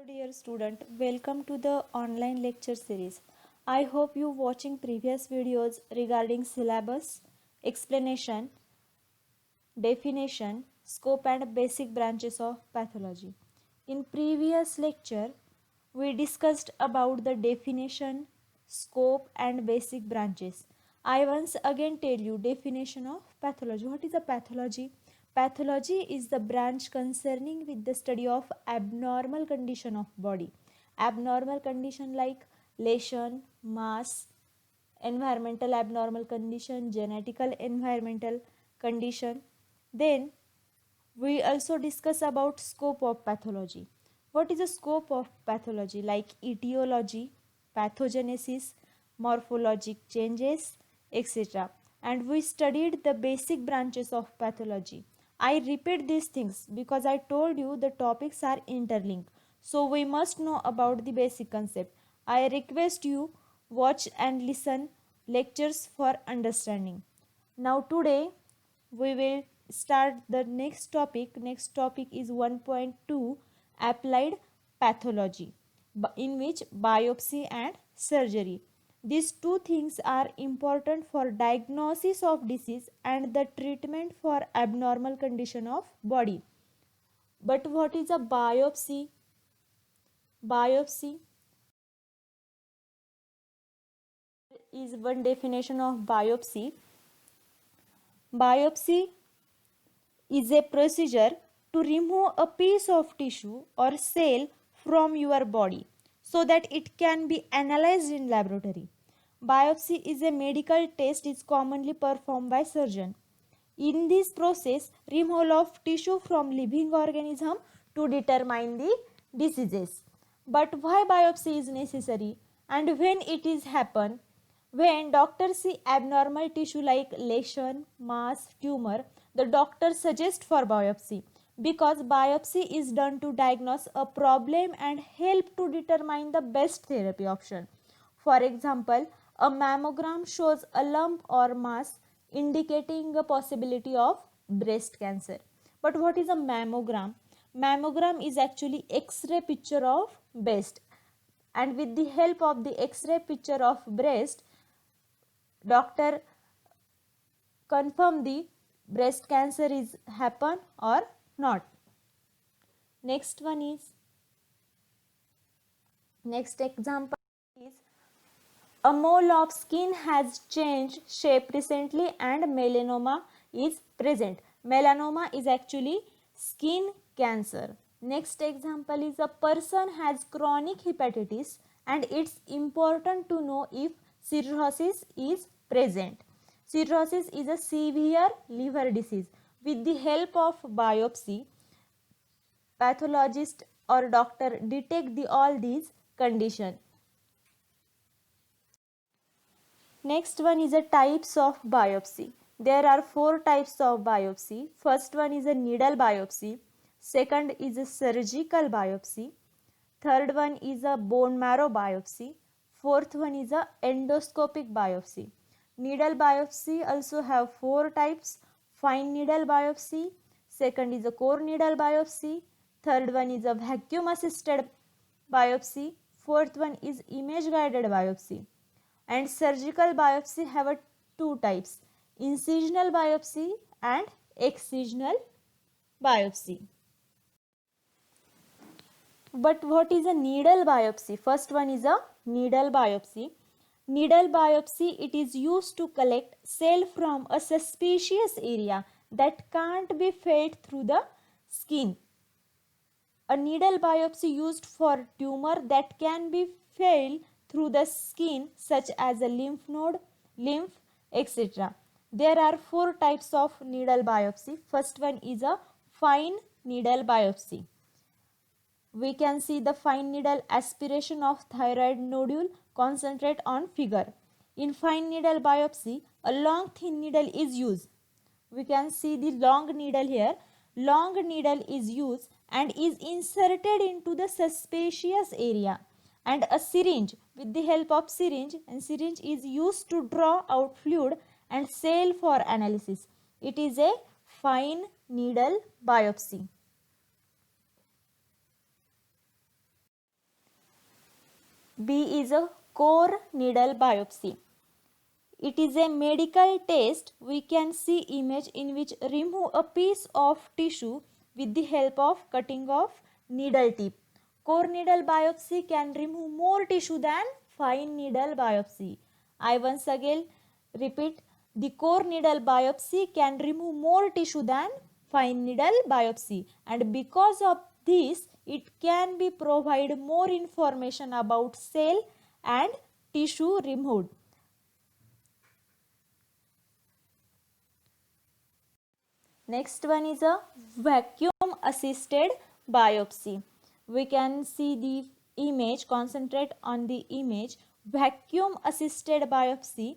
Dear student, welcome to the online lecture series. I hope you watching previous videos regarding syllabus, explanation, definition, scope and basic branches of pathology. In previous lecture, we discussed about the definition, scope and basic branches. I once again tell you definition of pathology. What is a pathology? Pathology is the branch concerning with the study of abnormal condition of body. Abnormal condition like lesion, mass, environmental abnormal condition, genetical environmental condition. Then we also discuss about scope of pathology. What is the scope of pathology? Like etiology, pathogenesis, morphologic changes, etc. And we studied the basic branches of pathology. I repeat these things because I told you the topics are interlinked. So we must know about the basic concept. I request you watch and listen lectures for understanding. Now today we will start the next topic. Next topic is 1.2 applied pathology, in which biopsy and surgery. These two things are important for diagnosis of disease and the treatment for abnormal condition of body. But what is a biopsy? Biopsy is one definition of biopsy. Biopsy is a procedure to remove a piece of tissue or cell from your body so that it can be analyzed in laboratory. Biopsy is a medical test is commonly performed by surgeon. In this process, removal of tissue from living organism to determine the diseases. But why biopsy is necessary and when it is happen? When doctors see abnormal tissue like lesion, mass, tumor, the doctor suggests for biopsy because biopsy is done to diagnose a problem and help to determine the best therapy option. For example, a mammogram shows a lump or mass indicating a possibility of breast cancer. But what is a mammogram? Mammogram is actually X-ray picture of breast, and with the help of the X-ray picture of breast, doctor confirm the breast cancer is happen or not. Next example is a mole of skin has changed shape recently and melanoma is present. Melanoma is actually skin cancer. Next example is a person has chronic hepatitis and it's important to know if cirrhosis is present. Cirrhosis is a severe liver disease. With the help of biopsy, pathologist or doctor detect all these conditions. Next one is a types of biopsy. There are 4 types of biopsy. First one is a needle biopsy. Second is a surgical biopsy. Third one is a bone marrow biopsy. Fourth one is a endoscopic biopsy. Needle biopsy also have 4 types. Fine needle biopsy. Second is a core needle biopsy. Third one is a vacuum assisted biopsy. Fourth one is image guided biopsy. And surgical biopsy have 2 types, incisional biopsy and excisional biopsy. But what is a needle biopsy? First one is a needle biopsy. Needle biopsy, it is used to collect cell from a suspicious area that can't be felt through the skin. A needle biopsy used for tumor that can be felt through the skin such as a lymph node, lymph, etc. There are 4 types of needle biopsy. First one is a fine needle biopsy. We can see the fine needle aspiration of thyroid nodule. Concentrate on figure. In fine needle biopsy, a long thin needle is used. We can see the long needle here. Long needle is used and is inserted into the suspicious area, and a syringe, with the help of syringe is used to draw out fluid and cell for analysis. It is a fine needle biopsy. B is a core needle biopsy. It is a medical test. We can see image in which remove a piece of tissue with the help of cutting of needle tip. Core needle biopsy can remove more tissue than fine needle biopsy. I once again repeat, the core needle biopsy can remove more tissue than fine needle biopsy, and because of this it can be provide more information about cell and tissue removed. Next one is a vacuum assisted biopsy. We can see the image, concentrate on the image. Vacuum assisted biopsy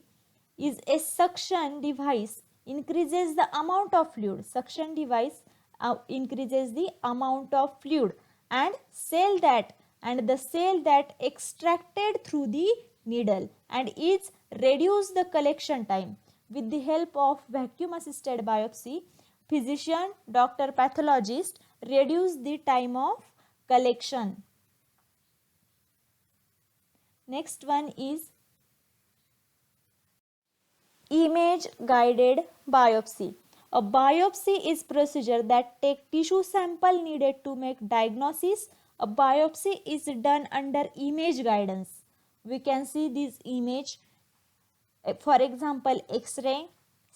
is a suction device increases the amount of fluid. Suction device increases the amount of fluid and the cell that extracted through the needle and is reduce the collection time. With the help of vacuum assisted biopsy, physician, doctor, pathologist reduce the time of collection. Next one is image guided biopsy. A biopsy is procedure that take tissue sample needed to make diagnosis. A biopsy is done under image guidance. We can see this image, for example, X-ray,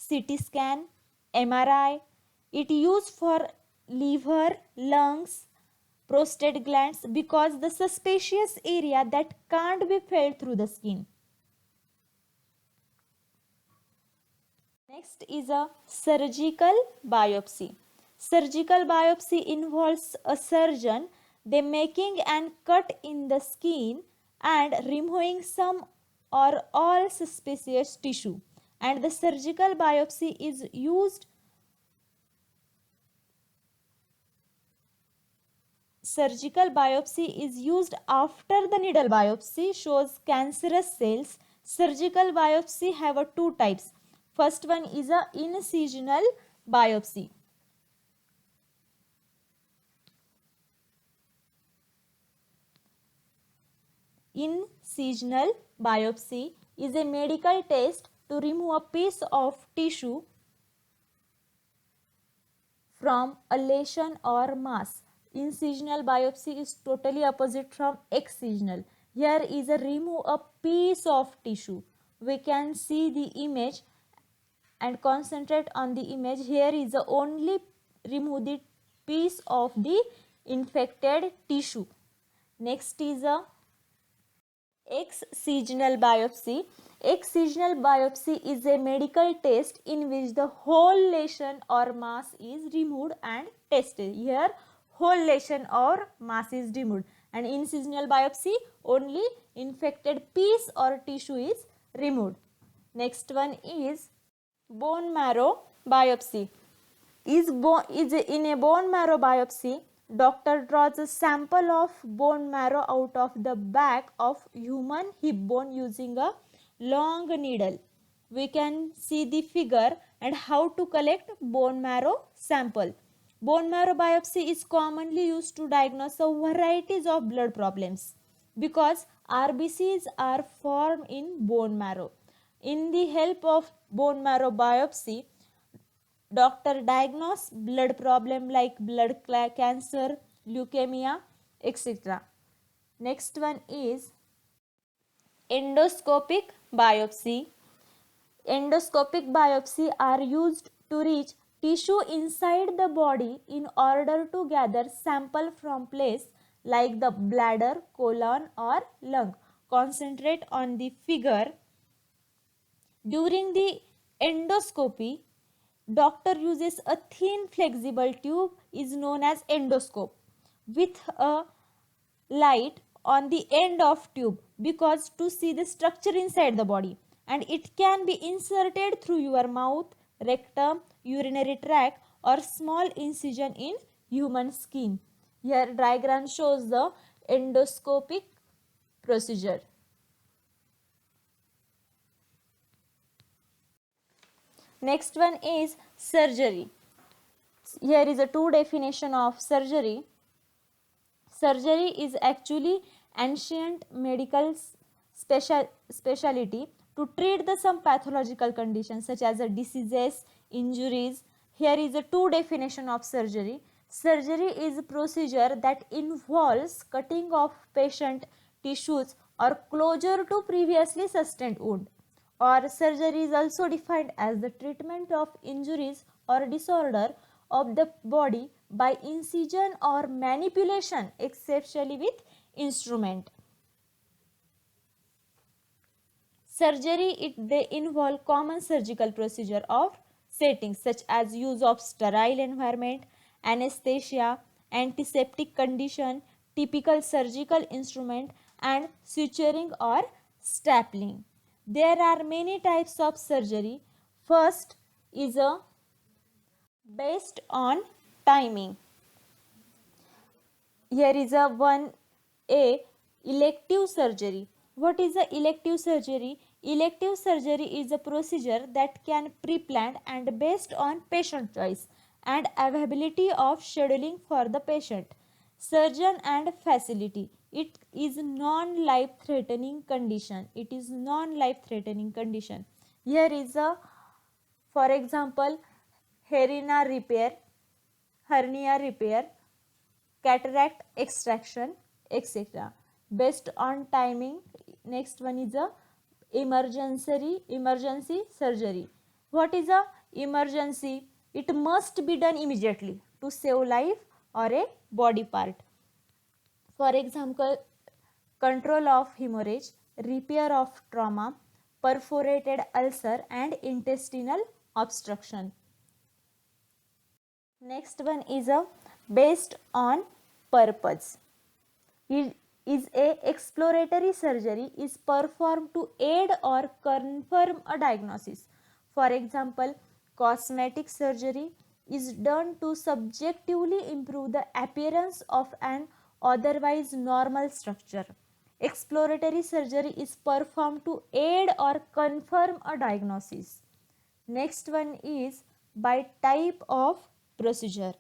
CT scan, MRI. It used for liver, lungs, prostate glands because the suspicious area that can't be felt through the skin. Next is a surgical biopsy. Surgical biopsy involves a surgeon they making an cut in the skin and removing some or all suspicious tissue, and the surgical biopsy is used after the needle biopsy shows cancerous cells. Surgical biopsy have a two types. First one is a incisional biopsy. Incisional biopsy is a medical test to remove a piece of tissue from a lesion or mass. Incisional biopsy is totally opposite from excisional. Here is a remove a piece of tissue. We can see the image and concentrate on the image. Here is the only remove the piece of the infected tissue. Next is a excisional biopsy. Excisional biopsy is a medical test in which the whole lesion or mass is removed and tested. Here whole lesion or mass is removed, and incisional biopsy only infected piece or tissue is removed. Next one is bone marrow biopsy. In a bone marrow biopsy, doctor draws a sample of bone marrow out of the back of human hip bone using a long needle. We can see the figure and how to collect bone marrow sample. Bone marrow biopsy is commonly used to diagnose a varieties of blood problems because RBCs are formed in bone marrow. In the help of bone marrow biopsy, doctor diagnose blood problem like blood cancer, leukemia, etc. Next one is endoscopic biopsy. Endoscopic biopsy are used to reach tissue inside the body in order to gather sample from place like the bladder, colon or lung. Concentrate on the figure. During the endoscopy, doctor uses a thin flexible tube is known as endoscope with a light on the end of tube because to see the structure inside the body, and it can be inserted through your mouth, rectum, urinary tract or small incision in human skin. Here diagram shows the endoscopic procedure. Next one is surgery. Here is a two definition of surgery. Surgery is actually ancient medical specialty to treat the some pathological conditions such as diseases, injuries. Here is a two definition of surgery. Surgery is a procedure that involves cutting of patient tissues or closure to previously sustained wound. Or surgery is also defined as the treatment of injuries or disorder of the body by incision or manipulation, especially with instrument. Surgery, they involve common surgical procedure of settings such as use of sterile environment, anesthesia, antiseptic condition, typical surgical instrument, and suturing or stapling. There are many types of surgery. First is a based on timing. Here is a 1A elective surgery. What is a elective surgery? Elective surgery is a procedure that can pre-planned and based on patient choice and availability of scheduling for the patient, surgeon and facility. It is non-life threatening condition. It is non-life threatening condition. Here is a, for example, hernia repair, cataract extraction, etc. Based on timing. Next one is a emergency surgery. What is a emergency? It must be done immediately to save life or a body part. For example, control of hemorrhage, repair of trauma, perforated ulcer and intestinal obstruction. Next one is a based on purpose. It is a exploratory surgery is performed to aid or confirm a diagnosis. For example, cosmetic surgery is done to subjectively improve the appearance of an otherwise normal structure. Exploratory surgery is performed to aid or confirm a diagnosis. Next one is by type of procedure.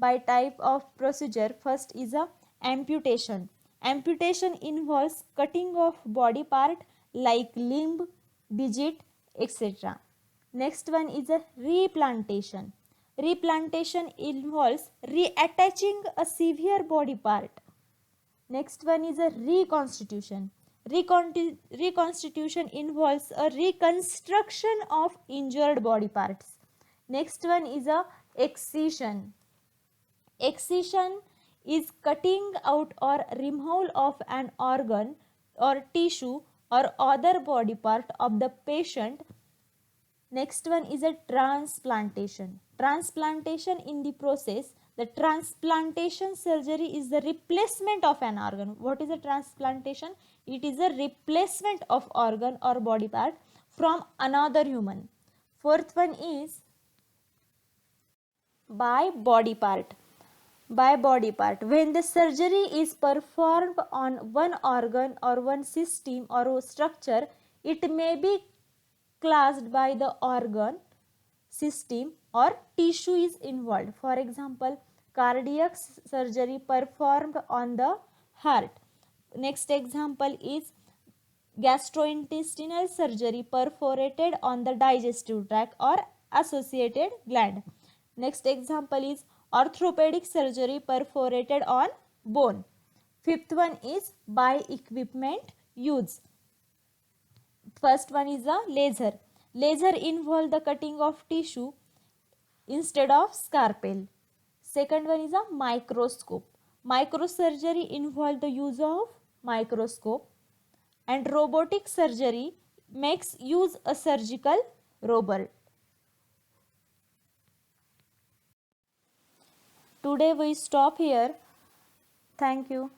By type of procedure, first is a amputation. Amputation involves cutting of body part like limb, digit, etc. Next one is a replantation. Replantation involves reattaching a severe body part. Next one is a reconstitution. Reconstitution involves a reconstruction of injured body parts. Next one is a excision. Excision is cutting out or removal of an organ or tissue or other body part of the patient. Next one is a transplantation. Transplantation in the process, the transplantation surgery is the replacement of an organ. What is a transplantation? It is a replacement of organ or body part from another human. Fourth one is by body part. By body part, when the surgery is performed on one organ or one system or structure, it may be classed by the organ, system or tissue is involved. For example, cardiac surgery performed on the heart. Next example is gastrointestinal surgery perforated on the digestive tract or associated gland. Next example is orthopedic surgery perforated on bone. Fifth one is by equipment use. First one is a laser. Laser involve the cutting of tissue instead of scalpel. Second one is a microscope. Microsurgery involve the use of microscope. And robotic surgery makes use a surgical robot. Today we stop here. Thank you.